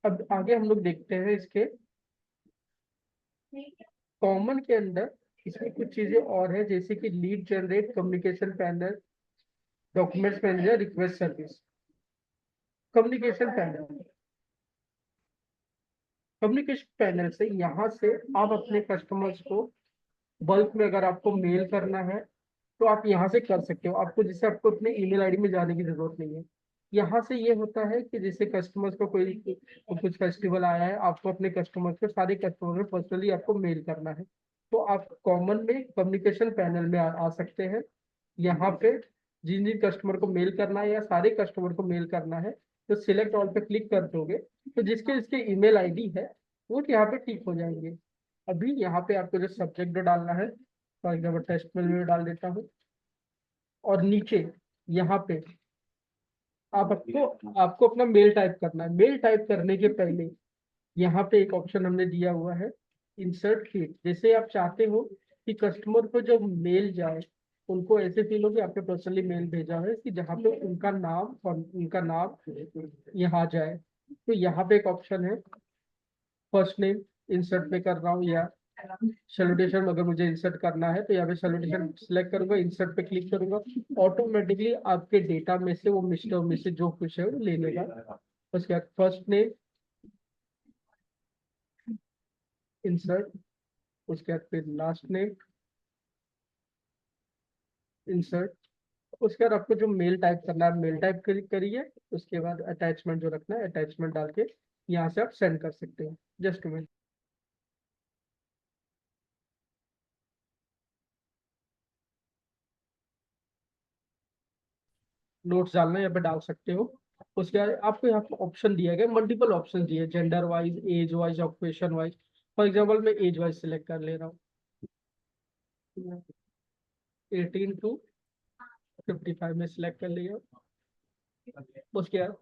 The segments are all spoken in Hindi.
अब आगे हम लोग देखते हैं इसके कॉमन के अंदर। इसमें कुछ चीजें और है, जैसे कि lead generate, communication panel, documents manager, request service. Communication panel, communication panel से यहाँ से आप अपने कस्टमर्स को बल्क में अगर आपको मेल करना है तो आप यहाँ से कर सकते हो। आपको जैसे आपको अपने ईमेल आईडी में जाने की जरूरत नहीं है। यहाँ से ये होता है कि जैसे कस्टमर्स को कोई कुछ फेस्टिवल आया है, आपको अपने कस्टमर्स को, सारे कस्टमर में पर्सनली आपको मेल करना है, तो आप कॉमन में कम्युनिकेशन पैनल में आ सकते हैं। यहाँ पे जिन जिन कस्टमर को मेल करना है या सारे कस्टमर को मेल करना है, तो सिलेक्ट ऑल पे क्लिक कर दोगे तो जिसके जिसके ईमेल आईडी है वो यहाँ पे टिक हो जाएंगे। अभी यहाँ पे आपको जो सब्जेक्ट जो डालना है, फॉर एग्जाम्पल टेस्ट मेल में डाल देता हूँ। और नीचे यहाँ पे आपको आपको अपना मेल टाइप करना है। मेल टाइप करने के पहले यहाँ पे एक ऑप्शन हमने दिया हुआ है, इंसर्ट फील्ड। जैसे आप चाहते हो कि कस्टमर को जब मेल जाए उनको ऐसे फील हो कि आपने पर्सनली मेल भेजा है, कि जहाँ पे उनका नाम और उनका नाम यहाँ जाए, तो यहाँ पे एक ऑप्शन है फर्स्ट नेम, इंसर्ट पे कर रहा हूँ, या सैल्यूटेशन अगर मुझे इंसर्ट करना है तो यहाँ पे सैल्यूटेशन सिलेक्ट करूंगा, इंसर्ट पे क्लिक करूंगा, ऑटोमेटिकली आपके डेटा में से वो मिस्टर मिसेज जो कुछ है वो ले लेगा। उसके बाद फर्स्ट नेम, इंसर्ट, उसके बाद फिर लास्ट नेम, इंसर्ट। उसके बाद आपको जो मेल टाइप करना है मेल टाइप करिए। उसके बाद अटैचमेंट जो रखना है अटैचमेंट डाल के यहाँ से आप सेंड कर सकते हैं। जस्ट में नोट्स डालना है यहाँ पे डाल सकते हो। उसके बाद आपको यहाँ पे ऑप्शन दिया गया, मल्टीपल ऑप्शन दिए, gender wise, age wise, occupation wise. For example मैं एज वाइज सिलेक्ट कर ले रहा हूँ, 18 to 55 में सिलेक्ट कर लिया। उसके बाद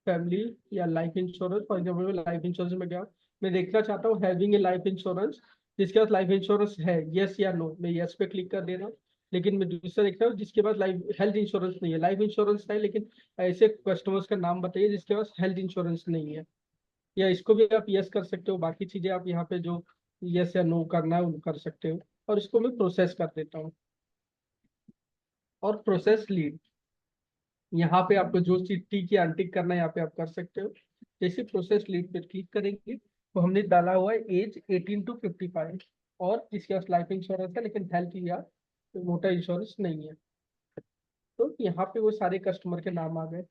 फैमिली या life insurance, for example life insurance में क्या मैं देखना चाहता हूँ, हैविंग ए लाइफ इंश्योरेंस। जिसके पास लाइफ इंश्योरेंस है, यस या नो, मैं यस पे क्लिक कर दे रहा हूँ। लेकिन मैं दूसरा देखता हूँ जिसके पास लाइफ हेल्थ इंश्योरेंस नहीं है, लाइफ इंश्योरेंस है लेकिन ऐसे कस्टमर्स का नाम बताइए जिसके पास हेल्थ इंश्योरेंस नहीं है। या इसको भी आप यस कर सकते हो, बाकी चीजें आप यहाँ पे जो यस या नो करना है वो कर सकते हो। और इसको मैं प्रोसेस कर देता हूँ। और प्रोसेस लीड, यहाँ पे आपको जो चीज टी की अनटिक करना है यहाँ पे आप कर सकते हो। जैसे प्रोसेस लीड पे क्लिक करेंगे तो हमने डाला हुआ है एज 18 to 55, और जिसके पास लाइफ इंश्योरेंस है लेकिन हेल्थ या मोटर इंश्योरेंस नहीं है। तो यहाँ पे वो सारे कस्टमर के नाम आ गए।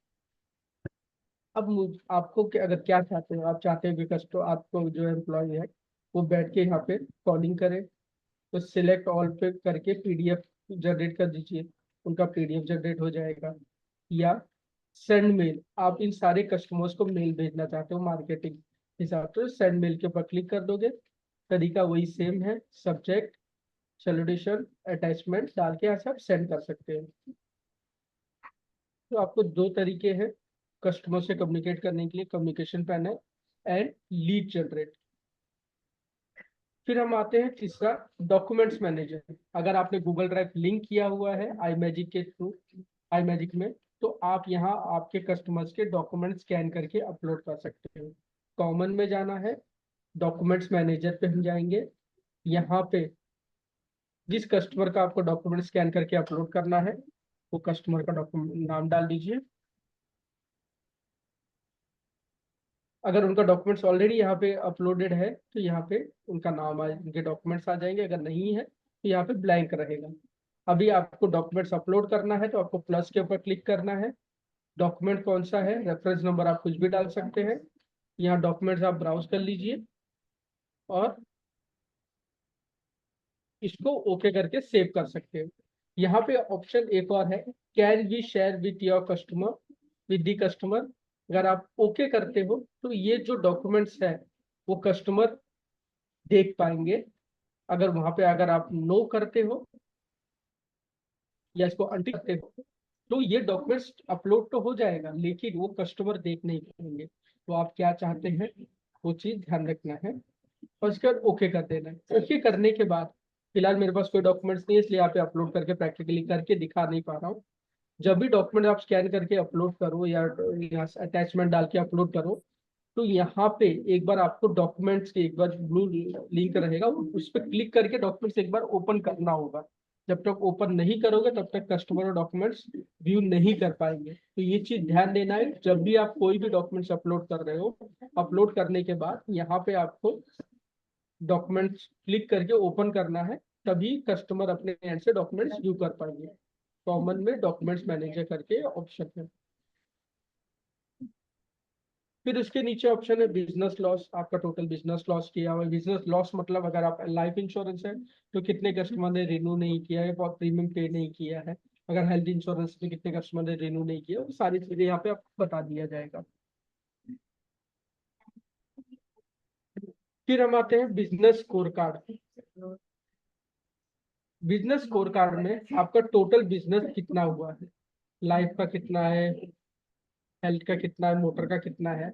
अब आपको अगर क्या चाहते हो, आप चाहते हो कि कस्टमर आपको जो एम्प्लॉय है वो बैठ के यहाँ पे कॉलिंग करे, तो सिलेक्ट ऑल पे करके पीडीएफ जनरेट कर दीजिए, उनका पीडीएफ जनरेट हो जाएगा। या सेंड मेल, आप इन सारे कस्टमर्स को मेल भेजना चाहते हो मार्केटिंग हिसाब से, सेंड मेल के ऊपर क्लिक कर दोगे। तरीका वही सेम है, सब्जेक्ट, सैल्यूटेशन, अटैचमेंट डाल के यहाँ से आप सेंड कर सकते हो। तो आपको दो तरीके हैं कस्टमर से कम्युनिकेट करने के लिए, communication panel and lead generate. फिर हम आते हैं तीसरा, डॉक्यूमेंट्स मैनेजर। अगर आपने गूगल ड्राइव लिंक किया हुआ है आई मैजिक के थ्रू, आई मैजिक में, तो आप यहाँ आपके कस्टमर्स के डॉक्यूमेंट स्कैन करके अपलोड कर सकते हो। कॉमन में जाना है, डॉक्यूमेंट्स मैनेजर पे हम जाएंगे। यहाँ पे जिस कस्टमर का आपको डॉक्यूमेंट स्कैन करके अपलोड करना है वो कस्टमर का डॉक्यूमेंट नाम डाल दीजिए। अगर उनका डॉक्यूमेंट्स ऑलरेडी यहाँ पे अपलोडेड है तो यहाँ पे उनका नाम आ, उनके डॉक्यूमेंट्स आ जाएंगे। अगर नहीं है तो यहाँ पे ब्लैंक रहेगा। अभी आपको डॉक्यूमेंट्स अपलोड करना है तो आपको प्लस के ऊपर क्लिक करना है। डॉक्यूमेंट कौन सा है, रेफरेंस नंबर आप कुछ भी डाल सकते हैं। यहाँ डॉक्यूमेंट्स आप ब्राउज कर लीजिए और इसको ओके करके सेव कर सकते हो। यहाँ पे ऑप्शन एक और है, can we share with your customer, with the customer. अगर आप ओके करते हो तो ये जो डॉक्यूमेंट्स है वो कस्टमर देख पाएंगे। अगर वहां पे अगर आप नो करते हो या इसको अनटिक करते हो तो ये डॉक्यूमेंट्स अपलोड तो हो जाएगा लेकिन वो कस्टमर देख नहीं पाएंगे। तो आप क्या चाहते हैं वो चीज ध्यान रखना है। और उसके बाद ओके कर देना है। ओके करने के बाद फिलहाल मेरे पास कोई डॉक्यूमेंट्स नहीं है, इसलिए यहाँ पे अपलोड करके प्रैक्टिकली करके दिखा नहीं पा रहा हूँ। जब भी डॉक्यूमेंट आप स्कैन करके अपलोड करो या यहाँ अटैचमेंट डाल के अपलोड करो, तो यहाँ पे एक बार आपको डॉक्यूमेंट्स के एक बार ब्लू लिंक रहेगा, उस पर क्लिक करके डॉक्यूमेंट्स एक बार ओपन करना होगा। जब तक ओपन नहीं करोगे तब तक कस्टमर डॉक्यूमेंट्स व्यू नहीं कर पाएंगे। तो ये चीज ध्यान देना है, जब भी आप कोई भी डॉक्यूमेंट्स अपलोड कर रहे हो, अपलोड करने के बाद यहाँ पे आपको डॉक्यूमेंट्स क्लिक करके ओपन करना है, तभी कस्टमर अपने एंड से डॉक्यूमेंट्स व्यू कर पाएंगे। कॉमन में डॉक्यूमेंट्स मैनेजर करके ऑप्शन है। फिर उसके नीचे ऑप्शन है बिजनेस लॉस। आपका टोटल बिजनेस लॉस किया हुआ है। बिजनेस लॉस मतलब अगर आप लाइफ इंश्योरेंस है तो कितने कस्टमर ने रिन्यू नहीं किया है, बहुत प्रीमियम पे नहीं किया है। अगर हेल्थ इंश्योरेंस में कितने कस्टमर ने रिन्यू नहीं किया, वो सारी चीजें यहाँ पे आपको बता दिया जाएगा। फिर हम आते हैं business score card. Business score card में आपका टोटल बिजनेस कितना हुआ है, लाइफ का कितना है, हेल्थ का कितना है, मोटर का कितना है।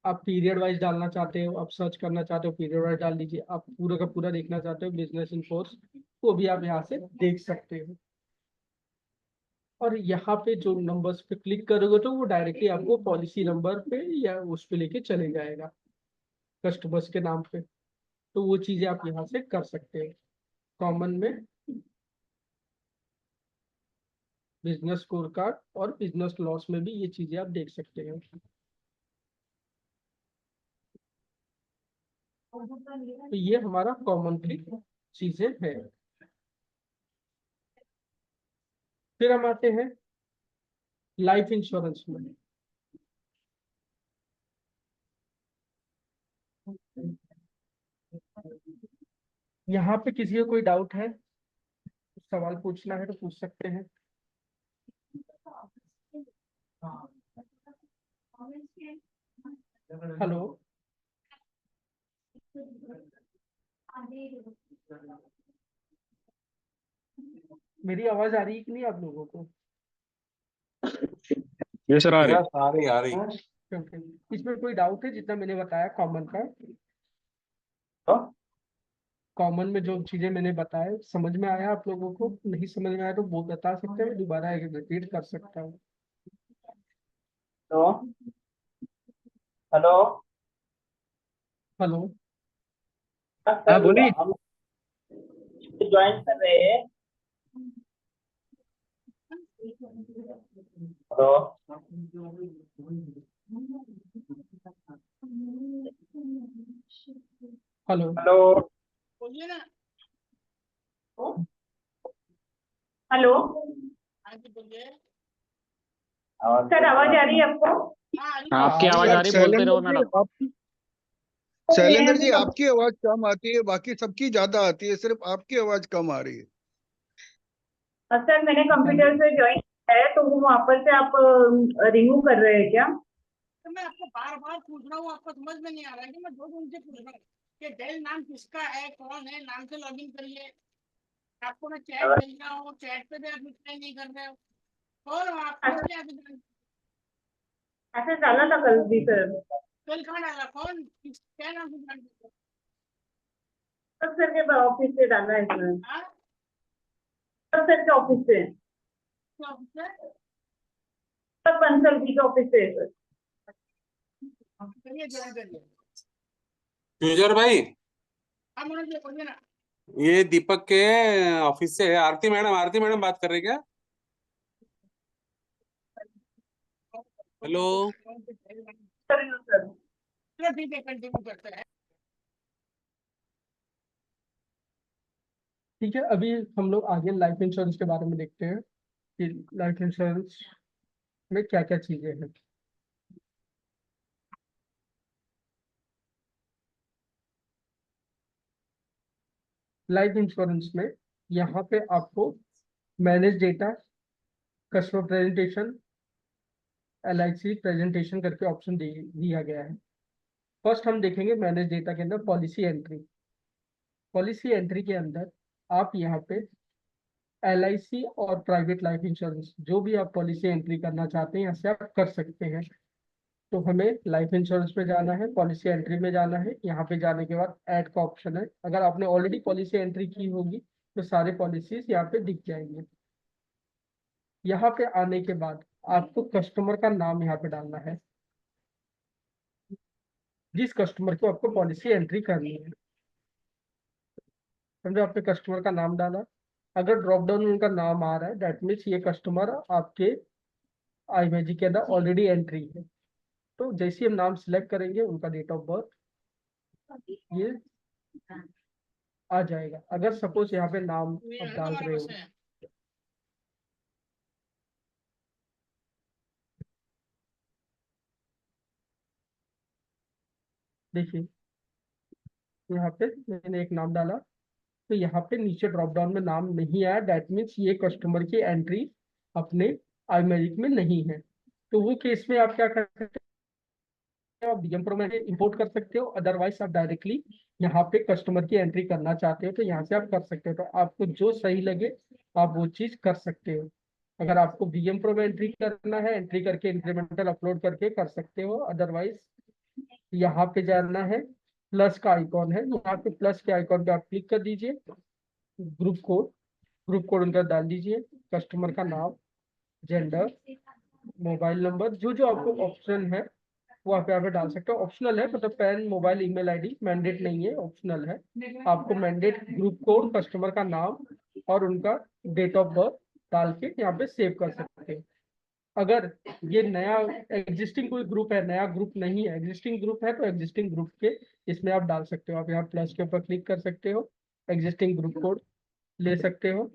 आप पीरियड वाइज डालना चाहते हो, आप सर्च करना चाहते हो, पीरियड वाइज डाल दीजिए। आप पूरा का पूरा देखना चाहते हो बिजनेस इन फोर्स, वो भी आप यहाँ से देख सकते हो। और यहाँ पे जो नंबर्स पे क्लिक करोगे तो वो डायरेक्टली आपको पॉलिसी नंबर पे या उस पे लेके चले जाएगा, कस्टमर्स के नाम पे। तो वो चीजें आप यहाँ से कर सकते हो। कॉमन में बिजनेस स्कोर कार्ड और बिजनेस लॉस में भी ये चीजें आप देख सकते हो। तो ये हमारा कॉमन चीजें हैं। फिर हम आते हैं लाइफ इंश्योरेंस में। यहाँ पे किसी को कोई डाउट है, सवाल पूछना है तो पूछ सकते हैं। हेलो, मेरी आवाज आ रही है कि नहीं आप लोगों को? ये सर आ रही। यस, आ रही आ रही। क्योंकि इसमें कोई डाउट है जितना मैंने बताया कॉमन का? कॉमन में जो चीजें मैंने बताया समझ में आया आप लोगों को? नहीं समझ में आया तो वो बता सकते हैं, दोबारा रिपीट कर सकता हूँ। Hello hello. हेलो, हाँ बोलिए। हम ज्वाइन कर रहे हैं। हेलो हेलो, हेलो बोलिए ना। हेलो हाँ जी बोलिए। सर, आवाज आ रही है आपको? हाँ अरे हाँ, आपकी आवाज आ रही है, बोलते रहो मैडम। शैलेंद्र जी, आपकी आवाज कम आती है, बाकी सबकी ज्यादा आती है, सिर्फ आपकी आवाज कम आ रही है। सर, मैंने कंप्यूटर से ज्वाइन किया है, तो वो वहाँ पर से आप रिमूव कर रहे हैं क्या? तो मैं आपको बार बार पूछ रहा हूँ, आपको समझ में नहीं आ रहा है कि मैं 2 दिन से पूछ रहा हूँ कि डेल नाम किसका है, कौन है, नाम से लॉगिन करिए। आपको मैं चैट भेज रहा हूँ, चैट पे भी आप रिप्लाई नहीं कर रहे हो। कौन हो आप? क्या ऐसा डाला था कल भी सर। कल कहाँ डाला? कौन क्या नाम से ज्वाइन करते हो? सब सर के ऑफिस से डाला है सर। हाँ? सब सर के ऑफिस से। क्या ऑफिस है? सब बंसल जी के ऑफिस से है सर। करिए, ज्वाइन करिए। यूजर भाई, हाँ मनोज जी बोलिए ना। ये दीपक के ऑफिस से है। आरती मैडम बात कर रहे क्या? हेलो। सर चलो ठीक है, कंटिन्यू करते हैं। ठीक है। अभी हम लोग आगे लाइफ इंश्योरेंस के बारे में देखते हैं कि लाइफ इंश्योरेंस में क्या क्या चीजें हैं। लाइफ इंश्योरेंस में यहाँ पे आपको manage data, customer presentation, LIC presentation करके ऑप्शन दिया गया है। फर्स्ट हम देखेंगे मैनेज डेटा के अंदर पॉलिसी एंट्री। पॉलिसी एंट्री के अंदर आप यहाँ पे LIC और प्राइवेट लाइफ इंश्योरेंस जो भी आप पॉलिसी एंट्री करना चाहते हैं यहाँ से आप कर सकते हैं। तो हमें लाइफ इंश्योरेंस पे जाना है, पॉलिसी एंट्री में जाना है। यहाँ पे जाने के बाद ऐड का ऑप्शन है। अगर आपने ऑलरेडी पॉलिसी एंट्री की होगी तो सारे पॉलिसीज यहाँ पे दिख जाएंगे। यहाँ पे आने के बाद आपको कस्टमर का नाम यहाँ पे डालना है, जिस कस्टमर को आपको पॉलिसी एंट्री करनी है। समझो, आपने कस्टमर का नाम डाला। अगर ड्रॉप डाउन में उनका नाम आ रहा है, दैट मीन्स ये कस्टमर आपके iMagic के अंदर ऑलरेडी एंट्री है। तो जैसे हम नाम सिलेक्ट करेंगे, उनका डेट ऑफ बर्थ ये आ जाएगा। अगर सपोज यहाँ पे नाम ये आप है डाल हमारे रहे पास हो, है। देखिए यहाँ पे मैंने एक नाम डाला, तो यहाँ पे नीचे ड्रॉप डाउन में नाम नहीं आया, दैट मीन्स ये कस्टमर की एंट्री अपने iMagic में नहीं है। तो वो केस में आप क्या कर सकते हो, आप बीएम प्रो में इंपोर्ट कर सकते हो। अदरवाइज आप डायरेक्टली यहाँ पे कस्टमर की एंट्री करना चाहते हो तो यहाँ से आप कर सकते हो। तो आपको जो सही लगे आप वो चीज कर सकते हो। अगर आपको बीएम प्रो में एंट्री करना है, एंट्री करके इंक्रीमेंटल अपलोड करके कर सकते हो। अदरवाइज यहाँ पे जाना है, प्लस का आइकॉन है, यहाँ पे प्लस के आइकॉन पे आप क्लिक कर दीजिए। ग्रुप कोड उनका डाल दीजिए, कस्टमर का नाम, जेंडर, मोबाइल नंबर, जो जो आपको ऑप्शन है वो आप यहाँ पे डाल सकते हो। ऑप्शनल है, मतलब pan, mobile, email ID mandate नहीं है, ऑप्शनल है। आपको मैंडेट ग्रुप कोड, कस्टमर का नाम और उनका डेट ऑफ बर्थ डाल के यहाँ पे सेव कर सकते हैं। अगर ये नया एग्जिस्टिंग कोई ग्रुप है, नया ग्रुप नहीं है, एग्जिस्टिंग ग्रुप है, तो एग्जिस्टिंग ग्रुप के इसमें आप डाल सकते हो। आप यहाँ प्लस के ऊपर क्लिक कर सकते हो, एग्जिस्टिंग ग्रुप कोड ले सकते हो।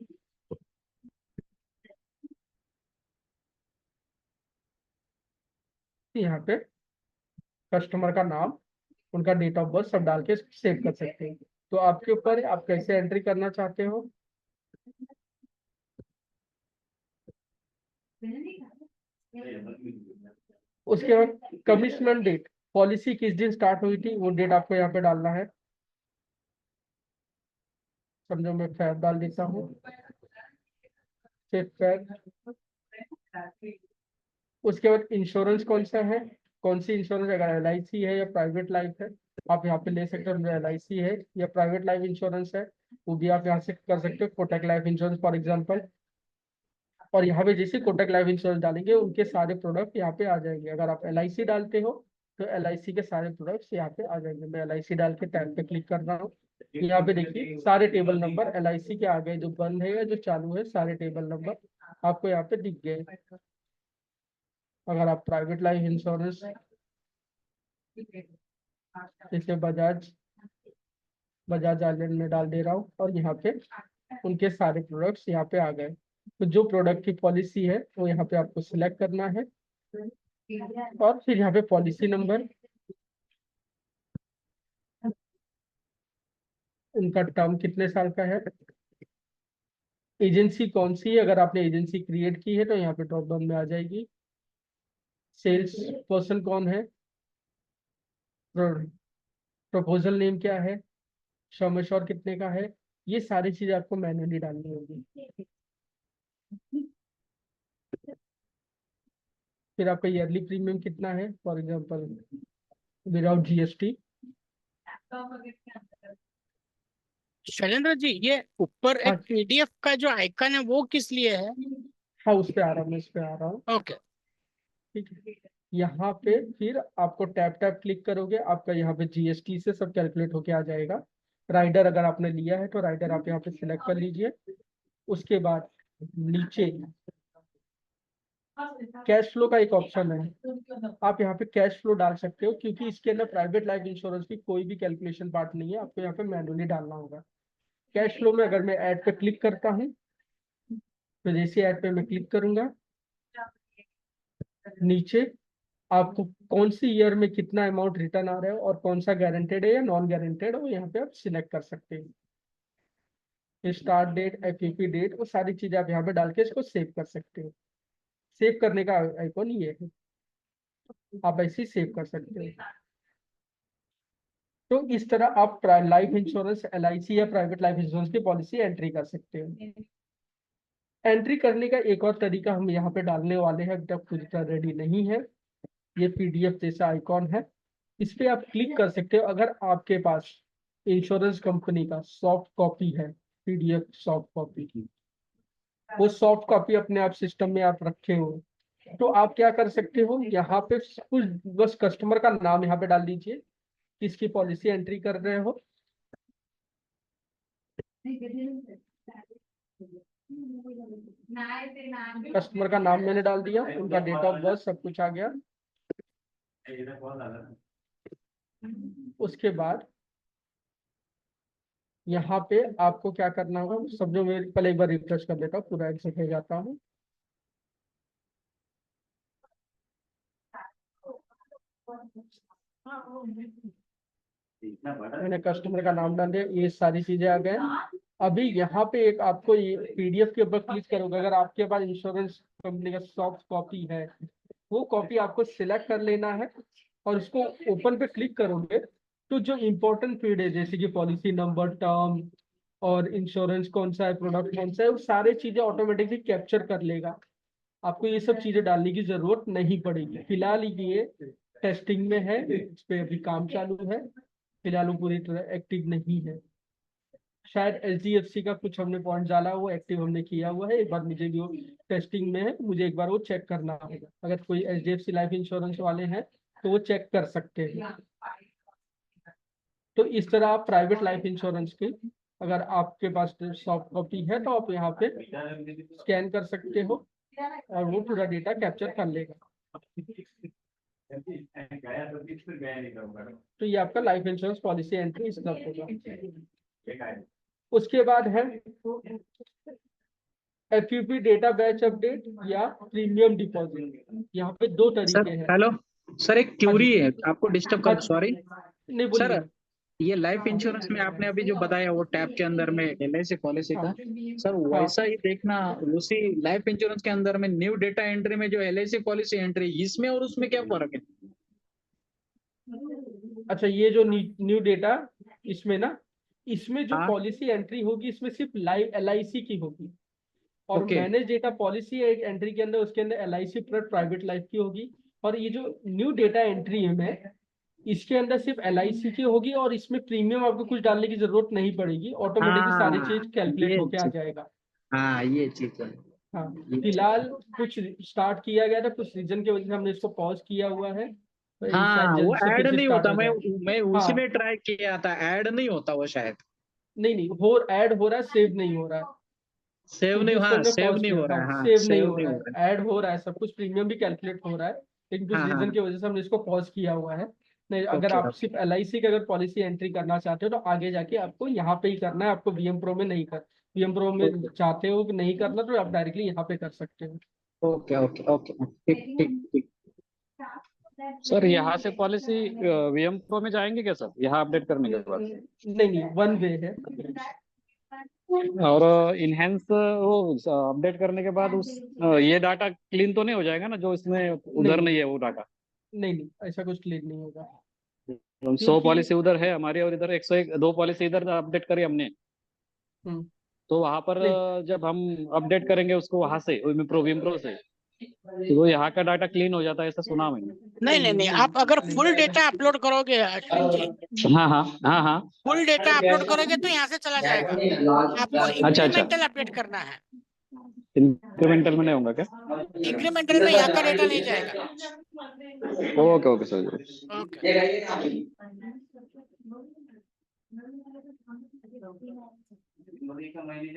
यहाँ पे कस्टमर का नाम, उनका डेट ऑफ बर्थ सब डाल के सेव कर सकते हैं। तो आपके ऊपर है, आप कैसे एंट्री करना चाहते हो। उसके बाद कमिटमेंट डेट, पॉलिसी किस दिन स्टार्ट हुई थी वो डेट आपको यहाँ पे डालना है। समझो मैं फेब डाल देता हूँ, फेब। उसके बाद इंश्योरेंस कौन सा है, कौन सी इंश्योरेंस, अगर LIC है या प्राइवेट लाइफ है आप यहाँ पे ले सकते हो। LIC है या प्राइवेट लाइफ इंश्योरेंस है वो भी आप यहाँ से कर सकते हो। Kotak life insurance for example. और यहाँ पे जैसे कोटक लाइफ इंश्योरेंस डालेंगे उनके सारे प्रोडक्ट यहाँ पे आ जाएंगे। अगर आप LIC डालते हो तो LIC के सारे प्रोडक्ट्स यहाँ पे आ जाएंगे। मैं LIC डाल के टैब पे क्लिक कर रहा हूँ। यहाँ पे देखिए सारे टेबल नंबर LIC के आ गए, जो बंद है या जो चालू है सारे टेबल नंबर आपको यहाँ पे दिख गए। अगर आप प्राइवेट लाइफ इंश्योरेंस, जैसे बजाज आइलैंड में डाल दे रहा हूँ और यहाँ पे उनके सारे प्रोडक्ट्स यहाँ पे आ गए। तो जो प्रोडक्ट की पॉलिसी है वो यहाँ पे आपको सिलेक्ट करना है और फिर यहाँ पे पॉलिसी नंबर, उनका टर्म कितने साल का है, एजेंसी कौन सी है, अगर आपने एजेंसी क्रिएट की है तो यहाँ पे ड्रॉप डाउन में आ जाएगी। सेल्स पर्सन कौन है, प्रपोजल नेम क्या है, सम एश्योर्ड कितने का है, ये सारी चीजें आपको मैन्युअली डालनी होगी। फिर आपका ईयरली प्रीमियम कितना है, for example without GST। Shailendra ji, ये ऊपर हाँ एक PDF का जो आइकन है वो किस लिए है? हाँ, उस पे आ रहा हूँ, मैं इस पे आ रहा हूँ। ओके। ठीक है, यहाँ पे फिर आपको टैप टैप क्लिक करोगे, आपका यहाँ पे GST से सब कैलकुलेट होके आ जाएगा। राइडर अगर आपने लिया है तो राइडर आप यहाँ पे सिलेक्ट कर लीजिए। उसके बाद नीचे कैश फ्लो का एक ऑप्शन है, आप यहाँ पे कैश फ्लो डाल सकते हो, क्योंकि इसके अंदर प्राइवेट लाइफ इंश्योरेंस की कोई भी कैलकुलेशन पार्ट नहीं है, आपको यहाँ पे मैनुअली डालना होगा। कैश फ्लो में अगर मैं ऐड पे क्लिक करता हूँ तो जैसे ऐड पे मैं क्लिक करूंगा, नीचे आपको कौन सी ईयर में कितना अमाउंट रिटर्न आ रहा है और कौन सा गारंटेड है या नॉन गारंटेड है वो यहाँ पे आप सिलेक्ट कर सकते हैं। स्टार्ट डेट, FAQ डेट, वो सारी चीजें आप यहाँ पे डाल के इसको सेव कर सकते हो। सेव करने का आइकॉन ये है, आप ऐसे ही सेव कर सकते हो। तो इस तरह आप लाइफ इंश्योरेंस, LIC या प्राइवेट लाइफ इंश्योरेंस की पॉलिसी एंट्री कर सकते हो। एंट्री करने का एक और तरीका हम यहाँ पे डालने वाले हैं, अभी तक पूरी तरह रेडी नहीं है। ये पीडीएफ जैसा आइकॉन है, इस पे आप क्लिक कर सकते हो। अगर आपके पास इंश्योरेंस कंपनी का सॉफ्ट कॉपी है, पीडीएफ सॉफ्ट कॉपी, वो सॉफ्ट कॉपी अपने आप सिस्टम में आप रखे हो, तो आप क्या कर सकते हो, यहाँ पे कुछ बस कस्टमर का नाम यहाँ पे डाल दीजिए, किसकी पॉलिसी एंट्री कर रहे हो। कस्टमर का नाम मैंने डाल दिया, उनका डेट ऑफ बर्थ सब कुछ आ गया। उसके बाद यहाँ पे आपको क्या करना होगा, सब जो मैं पहले एक बार रिफ्रेश कर देता हूँ, पूरा एग्जिट हो जाता हूँ। मैंने कस्टमर का नाम डाल दिया, ये सारी चीजें आ गए। अभी यहाँ पे एक आपको ये पीडीएफ के ऊपर क्लिक करोगे, अगर आपके पास इंश्योरेंस कंपनी का सॉफ्ट कॉपी है, वो कॉपी आपको सिलेक्ट कर लेना है और इसको ओपन पे क्लिक करोगे तो जो इम्पोर्टेंट फील्ड है जैसे कि पॉलिसी नंबर, टर्म और इंश्योरेंस कौन सा है, प्रोडक्ट कौन सा है, वो सारे चीजें ऑटोमेटिकली कैप्चर कर लेगा। आपको ये सब चीजें डालने की जरूरत नहीं पड़ेगी। फिलहाल ये टेस्टिंग में है, इस पे अभी काम चालू है, फिलहाल वो पूरी तरह एक्टिव नहीं है। शायद एचडीएफसी का कुछ हमने पॉइंट डाला, वो एक्टिव हमने किया हुआ है, एक बार मुझे भी वो टेस्टिंग में है, मुझे एक बार वो चेक करना होगा। अगर कोई एचडीएफसी लाइफ इंश्योरेंस वाले हैं तो वो चेक कर सकते हैं। तो इस तरह आप प्राइवेट लाइफ इंश्योरेंस की, अगर आपके पास सॉफ्ट कॉपी है तो आप यहाँ पे स्कैन कर सकते हो और वो पूरा डेटा कैप्चर कर लेगा। तो ये आपका लाइफ इंश्योरेंस पॉलिसी एंट्री इस तरह होगा। उसके बाद है एफयूपी डेटा बैच अपडेट या प्रीमियम डिपॉजिट। यहाँ पे दो सर तरीके हैं। हेलो सर, एक क्यूरी है, आपको डिस्टर्ब कर, सॉरी नहीं सर। बोलिए। ये लाइफ इंश्योरेंस में आपने अभी जो बताया वो टैब के अंदर में एलआईसी पॉलिसी का, सर हाँ। वैसा ही देखना उसी लाइफ इंश्योरेंस के अंदर में न्यू डेटा एंट्री में जो एलआईसी पॉलिसी एंट्री, इसमें और उसमें क्या फर्क है? अच्छा, ये जो न्यू डेटा, इसमें ना, इसमें जो हाँ। पॉलिसी एंट्री होगी इसमें सिर्फ लाइफ एलआईसी की होगी, और okay. Manage data policy entry के अंदर, उसके अंदर एलआईसी प्राइवेट लाइफ की होगी। और ये जो न्यू डेटा एंट्री है में, इसके अंदर सिर्फ एलआईसी की होगी और इसमें प्रीमियम आपको कुछ डालने की जरूरत नहीं पड़ेगी, ऑटोमेटिकली सारी हाँ, चीज कैलकुलेट ये होके आ चीज, जाएगा। हाँ ये चीज है। हाँ, ये फिलहाल कुछ स्टार्ट किया गया था, कुछ रीजन की वजह से हमने इसको पॉज किया हुआ है, तो ये शायद हाँ, वो जल्द से ऐड फिर से नहीं स्टार्ट होता, हो जाए। मैं उसी हाँ, में ट्राई किया था, ऐड नहीं होता वो शायद। नहीं हो ऐड हो रहा है, सेव नहीं हो रहा है, सेव क्योंकि नहीं, उसको हाँ हमने सेव पॉज नहीं किया। हो रहा हाँ, है, हाँ सेव नहीं सेव हो नहीं रहा हो है, रहा है। ऐड हो रहा है, सब कुछ प्रीमियम भी कैलकुलेट हो रहा है, लेकिन कुछ हाँ रीजन हाँ, की वजह से हमने इसको पॉज किया हुआ है। नहीं, अगर ओके आप ओके सिर्फ एलआईसी की अगर पॉलिसी एंट्री करना चाहते हो तो आगे जाके आपको यहाँ पे ही करना है, आपको वीएम प्रो में नहीं कर, वीएम प्रो में ओके चाहते हो कि नहीं करना तो आप डायरेक्टली यहाँ पे कर सकते हो। ओके ओके ओके, ठीक ठीक ठीक। सर यहाँ से पॉलिसी वीएम प्रो में जाएंगे क्या सर, यहाँ अपडेट करने के बाद? नहीं, वन वे है। और इनहेंस वो अपडेट करने के बाद उस ये डाटा क्लीन तो नहीं हो जाएगा ना, जो इसमें उधर नहीं है वो डाटा? नहीं, ऐसा कुछ क्लियर नहीं होगा, 100 क्योंकि पॉलिसी उधर है हमारी और इधर 101 2 पॉलिसी इधर अपडेट करी हमने, हम्म, तो वहां पर नहीं जब हम अपडेट करेंगे उसको वहां से विप्रो से, तो वो यहाँ का डाटा क्लीन हो जाता है, ऐसा सुना मैंने। नहीं, आप अगर फुल डेटा अपलोड करोगे अश्विन जी, हाँ हाँ हाँ हाँ। फुल डेटा अपलोड करोगे तो यहाँ से चला जाएगा। आपको अच्छा इंक्रीमेंटल अपडेट करना है, इंक्रीमेंटल में नहीं होगा क्या? इंक्रीमेंटल में यहाँ का डेटा नहीं जाएगा। Okay okay sir. ओके,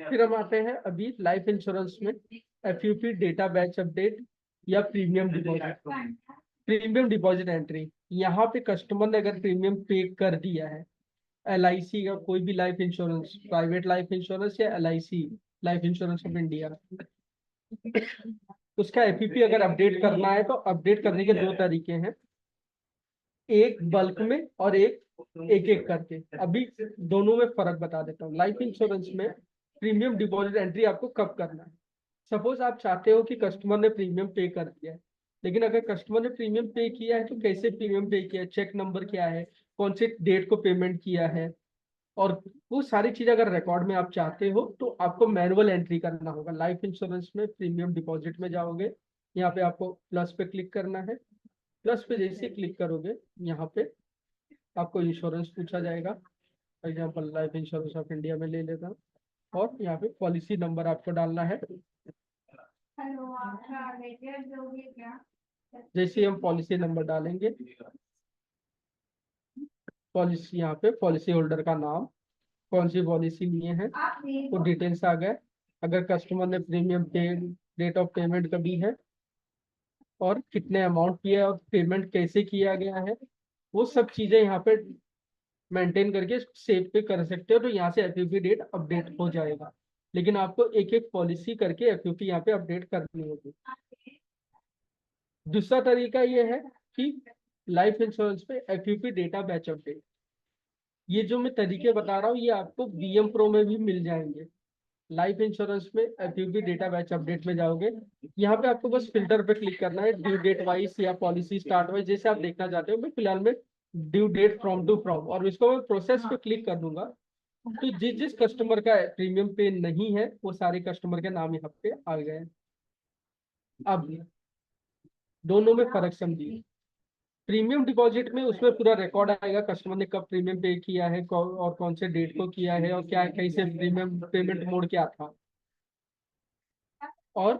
फिर हम आते हैं अभी लाइफ इंश्योरेंस में एफयूपी डेटा बैच अपडेट या premium deposit. Premium deposit entry, यहाँ पे कस्टमर ने अगर प्रीमियम पे कर दिया है, एलआईसी का कोई भी life insurance, private life insurance या LIC life insurance of India, उसका एफयूपी अगर अपडेट करना है तो अपडेट करने के दो तरीके हैं, एक बल्क में और एक एक करके। अभी दोनों में फर्क बता देता हूँ। लाइफ इंश्योरेंस में प्रीमियम डिपॉजिट एंट्री आपको कब करना है, सपोज आप चाहते हो कि कस्टमर ने प्रीमियम पे कर दिया है, लेकिन अगर कस्टमर ने प्रीमियम पे किया है तो कैसे प्रीमियम पे किया है, चेक नंबर क्या है, कौन से डेट को पेमेंट किया है, और वो सारी चीज अगर रिकॉर्ड में आप चाहते हो तो आपको मैनुअल एंट्री करना होगा। लाइफ इंश्योरेंस में प्रीमियम डिपॉजिट में जाओगे, यहाँ पे आपको प्लस पे क्लिक करना है, प्लस पे जैसे क्लिक करोगे यहाँ पे आपको इंश्योरेंस पूछा जाएगा। For example life insurance of India में ले लेता हूँ और यहाँ पे पॉलिसी नंबर आपको डालना है। जैसे हम पॉलिसी नंबर डालेंगे, पॉलिसी यहाँ पे पॉलिसी होल्डर का नाम, कौन सी पॉलिसी लिए है वो डिटेल्स आ गए, अगर कस्टमर ने premium paid, date of payment कभी है और कितने अमाउंट किया और पेमेंट कैसे किया गया है, वो सब चीजें यहाँ पे मेंटेन करके सेव पे कर सकते हो। तो यहाँ से एफयूपी डेट अपडेट हो जाएगा, लेकिन आपको एक एक पॉलिसी करके एफयूपी यहाँ पे अपडेट करनी होगी। दूसरा तरीका ये है कि लाइफ इंश्योरेंस पे एफयूपी डेटा बैच अपडेट, ये जो मैं तरीके बता रहा हूँ ये आपको बीएम प्रो में भी मिल जाएंगे। लाइफ इंश्योरेंस में एफयूपी डेटा बैच अपडेट में जाओगे, यहाँ पे आपको बस फिल्टर पे क्लिक करना है, ड्यू डेट वाइज या पॉलिसी स्टार्ट वाइज जैसे आप देखना चाहते हो। मैं फिलहाल में due date from to from, और इसको मैं प्रोसेस पे क्लिक कर दूंगा तो जिस जिस कस्टमर का प्रीमियम पे नहीं है वो सारे कस्टमर के नाम यहाँ पे आ गए। अब दोनों में फर्क समझिए। प्रीमियम डिपॉजिट में उसमें पूरा रिकॉर्ड आएगा, कस्टमर ने कब प्रीमियम पे किया है और कौन से डेट को किया है और क्या कैसे प्रीमियम पेमेंट मोड क्या था और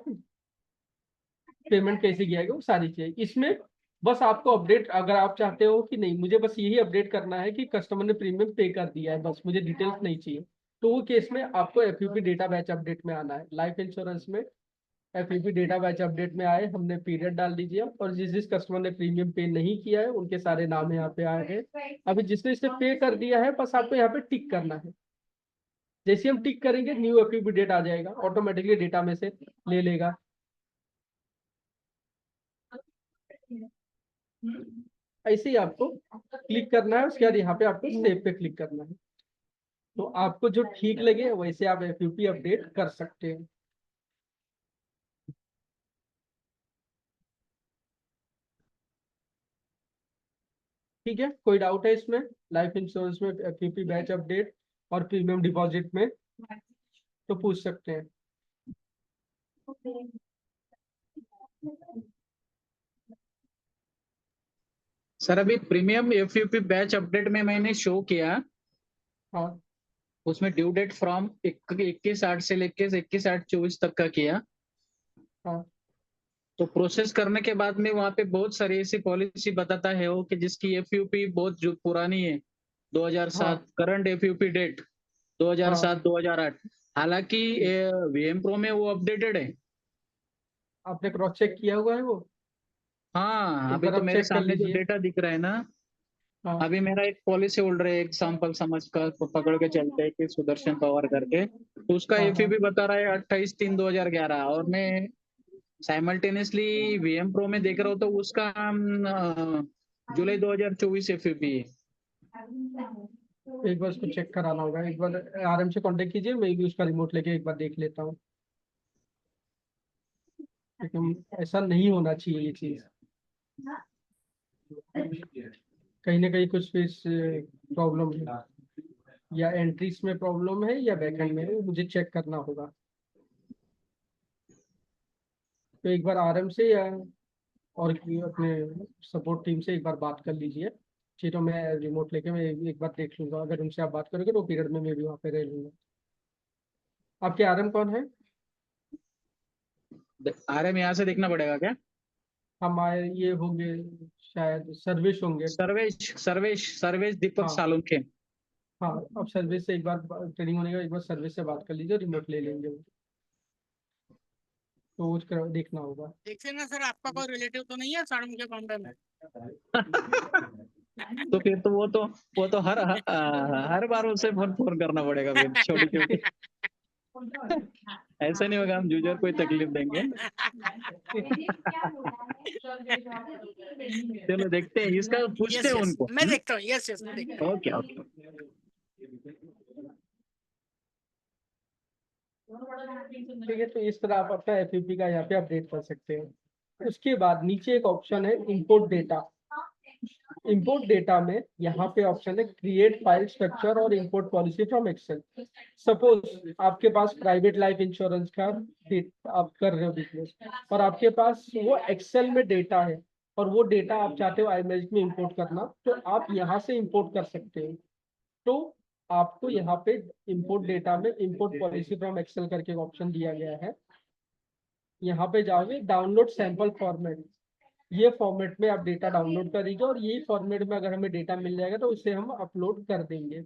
पेमेंट कैसे किया गया, वो सारी चीजें इसमें। बस आपको अपडेट, अगर आप चाहते हो कि नहीं मुझे बस यही अपडेट करना है कि कस्टमर ने प्रीमियम पे कर दिया है, बस मुझे डिटेल्स नहीं चाहिए, तो वो केस में आपको एफयूपी डेटा बैच अपडेट में आना है। लाइफ इंश्योरेंस में एफयूपी डेटा बैच अपडेट में आए, हमने पीरियड डाल दीजिए और जिस जिस कस्टमर ने प्रीमियम पे नहीं किया है उनके सारे नाम यहाँ पे आए हैं। अभी जिसने इसे पे कर दिया है बस आपको यहाँ पे टिक करना है। जैसे हम टिक करेंगे न्यू एफयूपी डेट आ जाएगा, ऑटोमेटिकली डेटा में से ले लेगा। ऐसे ही आपको क्लिक करना है, उसके बाद यहाँ पे आपको सेव पे क्लिक करना है। तो आपको जो ठीक लगे वैसे आप एफयूपी अपडेट कर सकते हैं। ठीक है, कोई डाउट है इसमें? लाइफ इंश्योरेंस में एफयूपी बैच अपडेट और प्रीमियम डिपॉजिट में तो पूछ सकते हैं। सर अभी प्रीमियम एफयूपी बैच अपडेट में मैंने शो किया, हाँ उसमें ड्यू डेट फ्रॉम 21/8 से लेके 21/8/24 तक का किया। हाँ तो प्रोसेस करने के बाद में वहाँ पे बहुत सारी ऐसी पॉलिसी बताता है वो कि जिसकी एफयूपी बहुत जो पुरानी है 2007, हाँ करंट एफयूपी डेट 2007 2008। हालांकि वीएम प्रो में वो अपडेटेड है। आपने क्रॉस चेक किया हुआ है वो? हाँ एक अभी बार तो आप मेरे चेक कर सामने जो लीजिए। डेटा दिख रहा है ना, हाँ अभी मेरा एक पॉलिसी होल्डर है, एग्जाम्पल समझ कर पकड़ के चलते हैं कि सुदर्शन पवार करके, तो उसका हाँ एफयूपी बता रहा है 28/3/2011, और मैं साइमल्टेनियसली वीएम प्रो में देख रहा हूँ तो उसका जुलाई 2024 एफयूपी है। एक बार उसको चेक कराना होगा, एक बार आरएम से कांटेक्ट कीजिए, मैं भी उसका रिमोट लेके एक बार देख लेता हूँ, क्योंकि ऐसा नहीं होना चाहिए ये चीज। कहीं ना कहीं कुछ प्रॉब्लम है, या एंट्रीज में प्रॉब्लम है या बैकएंड में है, मुझे चेक करना होगा। तो एक बार आरएम से या और अपने सपोर्ट टीम से एक बार बात कर लीजिए। जी, तो मैं रिमोट लेके मैं एक बार देख लूंगा, अगर उनसे आप बात करोगे तो पीरियड में मैं भी वहाँ पे रह लूंगा। आपके आरएम कौन है? आरएम यहाँ से देखना पड़ेगा क्या? हमारे ये होंगे शायद सर्विस होंगे। सर्वेश सर्वेश सर्वेश दीपक हाँ सालुंखे। हाँ, अब सर्विस से एक बार ट्रेनिंग होने का एक बार सर्विस से बात कर लीजिए, रिमोट ले लेंगे वो। तो उसका देखना होगा। देखिए ना सर, आपका कोई रिलेटिव तो नहीं है साड़ू के काउंटर में? तो फिर तो वो तो हर बार उसे फोन फोन करना पड़ेगा फिर, छोटी छोटी। ऐसा नहीं होगा हम यूजर को तकलीफ देंगे। चलो देखते हैं, इसका पूछते हैं उनको। मैं देखता हूँ। यस यस, मैं देखता हूँ। Okay okay. ठीक है, तो इस तरह आप अपना एफयूपी का यहाँ पे अपडेट कर सकते हैं। उसके बाद नीचे एक ऑप्शन है इंपोर्ट डेटा। इंपोर्ट डेटा में यहाँ पे ऑप्शन है क्रिएट फाइल स्ट्रक्चर और import policy from Excel. Suppose आपके पास प्राइवेट लाइफ इंश्योरेंस का आप कर रहे हो बिजनेस और आपके पास वो एक्सेल में डेटा है और वो डेटा आप चाहते हो iMagick में इंपोर्ट करना, तो आप यहाँ से इंपोर्ट कर सकते हो। तो आपको यहाँ पे इंपोर्ट डेटा में इंपोर्ट पॉलिसी फ्रॉम एक्सेल करके ऑप्शन दिया गया है। यहाँ पे जाओगे डाउनलोड सैंपल फॉर्मेट, ये फॉर्मेट में आप डेटा डाउनलोड करेंगे और यही फॉर्मेट में अगर हमें डेटा मिल जाएगा तो उसे हम अपलोड कर देंगे।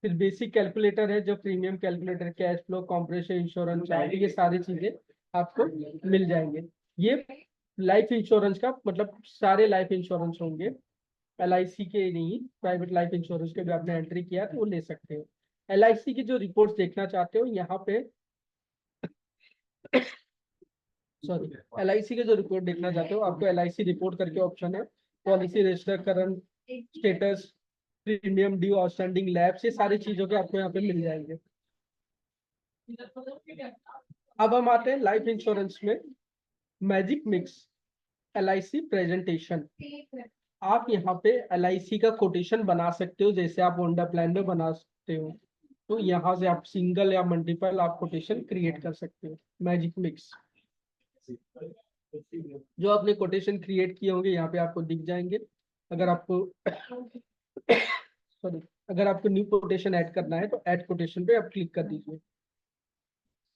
फिर बेसिक कैलकुलेटर है जो premium calculator, cash flow, compression, insurance chart, ये सारी चीजें आपको मिल जाएंगे। ये लाइफ इंश्योरेंस का मतलब सारे लाइफ इंश्योरेंस होंगे, LIC के नहीं, प्राइवेट लाइफ इंश्योरेंस के भी आपने एंट्री किया तो वो ले सकते हो। LIC की जो रिपोर्ट्स देखना चाहते हो यहाँ पे सॉरी LIC के जो रिपोर्ट देखना चाहते हो, आपको LIC रिपोर्ट करके ऑप्शन है, policy register, current status, premium due, outstanding lapse, ये सारी चीजों के आपको यहाँ पे मिल जाएंगे। अब हम आते हैं लाइफ इंश्योरेंस में, मैजिक मिक्स LIC प्रेजेंटेशन। आप यहाँ पे LIC का कोटेशन बना सकते हो, जैसे आप वंडर प्लान में बना सकते हो, तो यहाँ से आप सिंगल या मल्टीपल आप कोटेशन क्रिएट कर सकते हो। मैजिक मिक्स जो आपने कोटेशन क्रिएट किए होंगे यहाँ पे आपको दिख जाएंगे। अगर आपको सॉरी अगर आपको न्यू कोटेशन ऐड करना है तो ऐड कोटेशन पे आप क्लिक कर दीजिए।